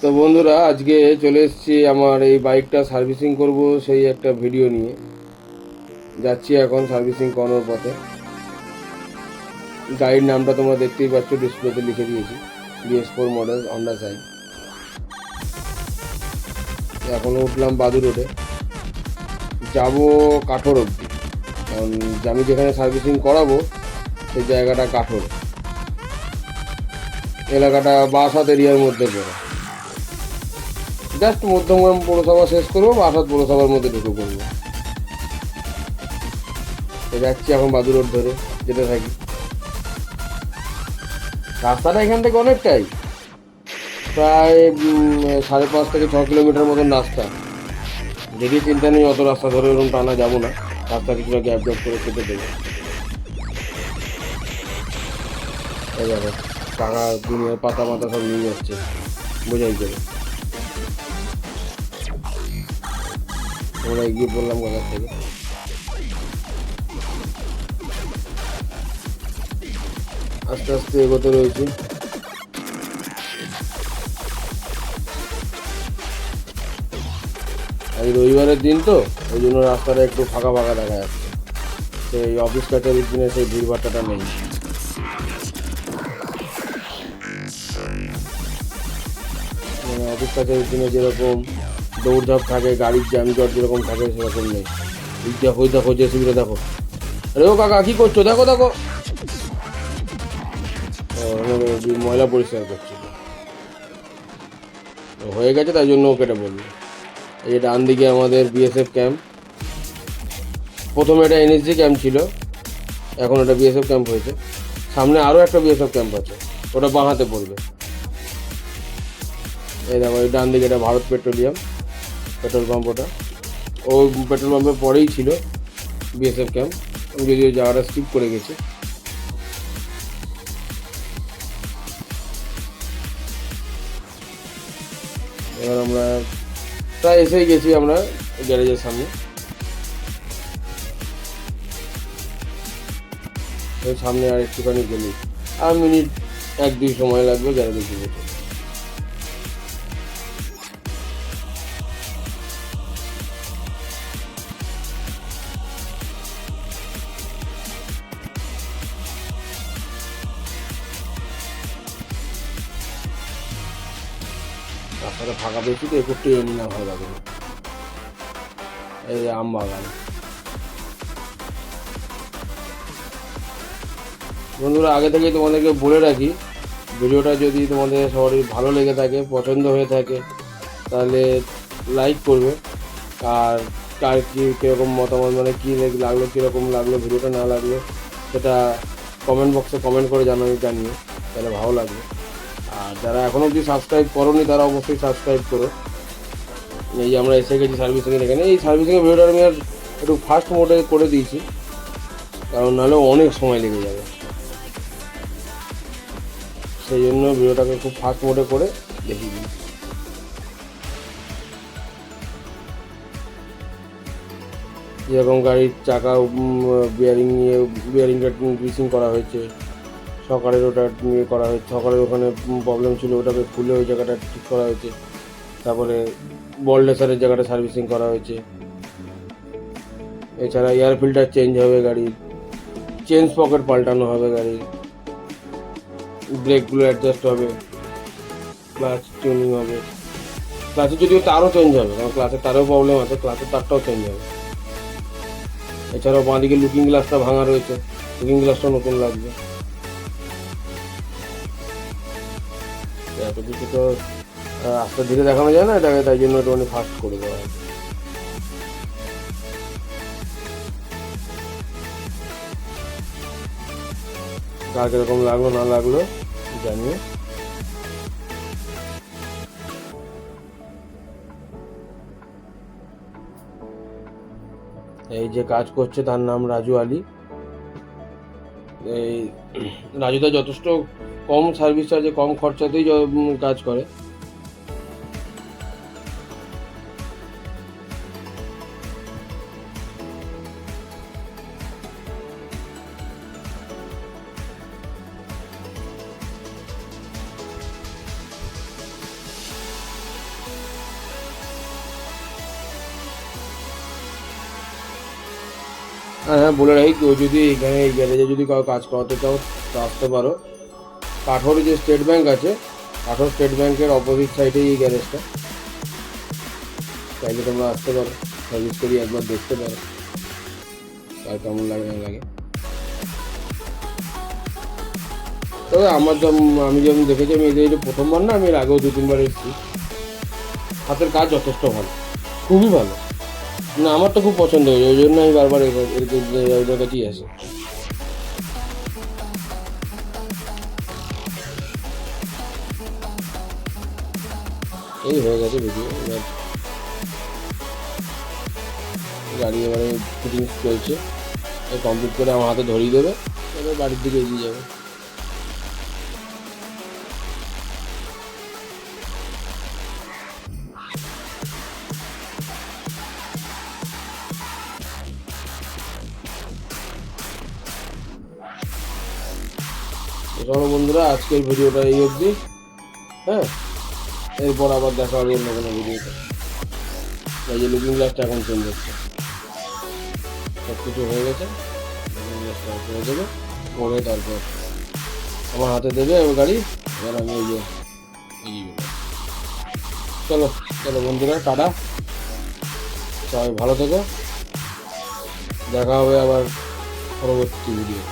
তো বন্ধুরা, আজকে চলে এসেছি আমার এই বাইকটা সার্ভিসিং করব সেই একটা ভিডিও নিয়ে। যাচ্ছি এখন সার্ভিসিং করানোর পথে। গাড়ির নামটা তোমরা দেখতেই পাচ্ছ, ডিসপ্লেতে লিখে দিয়েছি, BS4 মডেল হন্ডা সাইন। এখন উঠলাম বাদু রোডে, যাবো কাঠোর অবধি, কারণ আমি যেখানে সার্ভিসিং করাবো সেই জায়গাটা কাঠোর এলাকাটা, বাসাত এরিয়ার মধ্যে পড়ে। জাস্ট মধ্যমগ্রাম পৌরসভা শেষ করবো, বাসাত পৌরসভার মধ্যে ঢুকে পড়বো। যাচ্ছি এখন বাদু রোড ধরে যেতে থাকি। রাস্তাটা এখান থেকে অনেকটাই, প্রায় 5.5 থেকে 6 কিলোমিটার মতন রাস্তা। যদি চিন্তা নেই, অত রাস্তা ধরে ওরকম টানা যাবো না, রাস্তা কিছুটা গ্যাপ গ্যাপ করে কেটে দেবো। এই দেখো টাকা দুনিয়ার পাতা মাথা সব নিয়ে যাচ্ছে বোঝাই করে। আমরা এগিয়ে পড়লাম কোথার থেকে। আস্তে আস্তে এগোতে রয়েছে। আজ রবিবারের দিন তো, ওই জন্য রাস্তাটা একটু ফাঁকা ফাঁকা দেখা যাচ্ছে। সেই অফিস কাছারির দিনে সেই ভিড়ভাট্টাটা নেই। মানে অফিস কাছারির দিনে যেরকম দৌড়ঝাঁপ থাকে, গাড়ির জ্যামজট যেরকম থাকে, সেরকম নেই। দেখো দেখো জেসিবিটা দেখো। আরে ও কাকা, কী করছো? দেখো দেখো, ময়লা পরিষ্কার করছিল, হয়ে গেছে তাই জন্য ও কেটে বললো। এই ডান দিকে আমাদের BSF ক্যাম্প। প্রথমে এটা NSG ক্যাম্প ছিল, এখন এটা BSF ক্যাম্প হয়েছে। সামনে আরও একটা BSF ক্যাম্প আছে, ওটা বাঁ হাতে পড়বে। এই দেখো, এই ডান দিকে এটা ভারত পেট্রোলিয়াম পেট্রোল পাম্প। ওটা ও পেট্রোল পাম্পের পরেই ছিল BSF ক্যাম্প, আমি যদিও জায়গাটা স্কিপ করে গেছি। এবার আমরা প্রায় এসেই গেছি আমরা গ্যারেজের সামনে। ওই সামনে আর একটুখানি গেলি, আর মিনিট 1-2 সময় লাগবে গ্যারেজে পৌঁছে। রাস্তাটা ফাঁকা পেয়েছি তো, একটু ট্রেনই না ভালো লাগে। এই আম বাগান। বন্ধুরা, আগে থেকেই তোমাদেরকে বলে রাখি, ভিডিওটা যদি তোমাদের সবারই ভালো লেগে থাকে, পছন্দ হয়ে থাকে, তাহলে লাইক করবে। আর কার কী কীরকম মতামত, মানে কী লাগলো, কীরকম লাগলো ভিডিওটা, না লাগলো সেটা কমেন্ট বক্সে কমেন্ট করে জানিয়ে, তাহলে ভালো লাগবে। আর যারা এখনও অবধি সাবস্ক্রাইব করোনি, তারা অবশ্যই সাবস্ক্রাইব করো। এই যে আমরা এসে গেছি সার্ভিসিংয়ের এখানে। এই সার্ভিসিংয়ের ভিডিওটা আমি আর একটু ফাস্ট মোডে করে দিয়েছি, কারণ নাহলে অনেক সময় লেগে যাবে। সেই জন্য ভিডিওটাকে খুব ফাস্ট মোডে করে দেখিয়ে দিই। যেরকম গাড়ির চাকা বিয়ারিংটা গ্রিসিং করা হয়েছে, সকালের ওটা নিয়ে করা হয়েছে, সকালের ওখানে প্রবলেম ছিল, ওটাকে খুলে ওই জায়গাটা ঠিক করা হয়েছে। তারপরে বল লেসারের জায়গাটা সার্ভিসিং করা হয়েছে। এছাড়া এয়ার ফিল্টার চেঞ্জ হবে গাড়ির, চেঞ্জ পকেট পাল্টানো হবে গাড়ির, ব্রেকগুলো অ্যাডজাস্ট হবে, ক্লাচ টিউনিং হবে। ক্লাচের যদিও তারও চেঞ্জ হবে, কারণ ক্লাচের তারও প্রবলেম আছে, ক্লাচের তারটাও চেঞ্জ হবে। এছাড়াও বাঁদিকে লুকিং গ্লাসটা ভাঙা রয়েছে, লুকিং গ্লাসটাও নতুন লাগবে। এত কিছু তো রাস্তা ধীরে দেখানো যায় না এটাকে, তাই জন্য একটু ফাস্ট করে দেওয়া হয়। কার কিরকম লাগলো না লাগলো জানিয়ে। এই যে কাজ করছে তার নাম রাজু আলী। এই রাজুদা যথেষ্ট কম সার্ভিস চার্জে, কম খরচাতেই কাজ করে। হ্যাঁ বলে রাখি, কেউ যদি এখানে এই গ্যারেজে যদি কারো কাজ করাতে চাও তো আসতে পারো। কাঠোর যে স্টেট ব্যাংক আছে, কাঠোর স্টেট ব্যাংকের অপোজিট সাইডেই এই গ্যারেজটা। চাইলে তোমরা আসতে পারো, সার্ভিস করি একবার দেখতে পারো আর কেমন লাগে না লাগে। তবে আমি যেমন দেখেছি, আমি এই প্রথমবার না, আমি এর আগেও 2-3 বার এসেছি। হাতের কাজ যথেষ্ট ভালো, খুবই ভালো। না আমার তো খুব পছন্দ হয়েছে, ওই জন্য আমি বারবার এর কাছেই আসি। এই হয়ে গেছে ভিডিও, এবার গাড়ি এবারে ফিটিংস চলছে, কমপ্লিট করে আমার হাতে ধরিয়ে দেবে, এবার বাড়ির দিকে এগিয়ে যাবে। চলো বন্ধুরা, আজকের ভিডিওটা এই অবধি। হ্যাঁ, এরপর আবার দেখা হবে অন্য কোনো ভিডিওতে। এই যে লুকিং গ্লাসটা এখন চেঞ্জ হচ্ছে, সব কিছু হয়ে গেছে। লুকিং গ্লাসটা করে দেবে, করে তারপর আমার হাতে দেবে এবার গাড়ি, এবার আমি এই যে এগিয়ে যাবো। চলো চলো বন্ধুরা, টাটা, সবাই ভালো থেকো, দেখা হবে আবার পরবর্তী ভিডিও।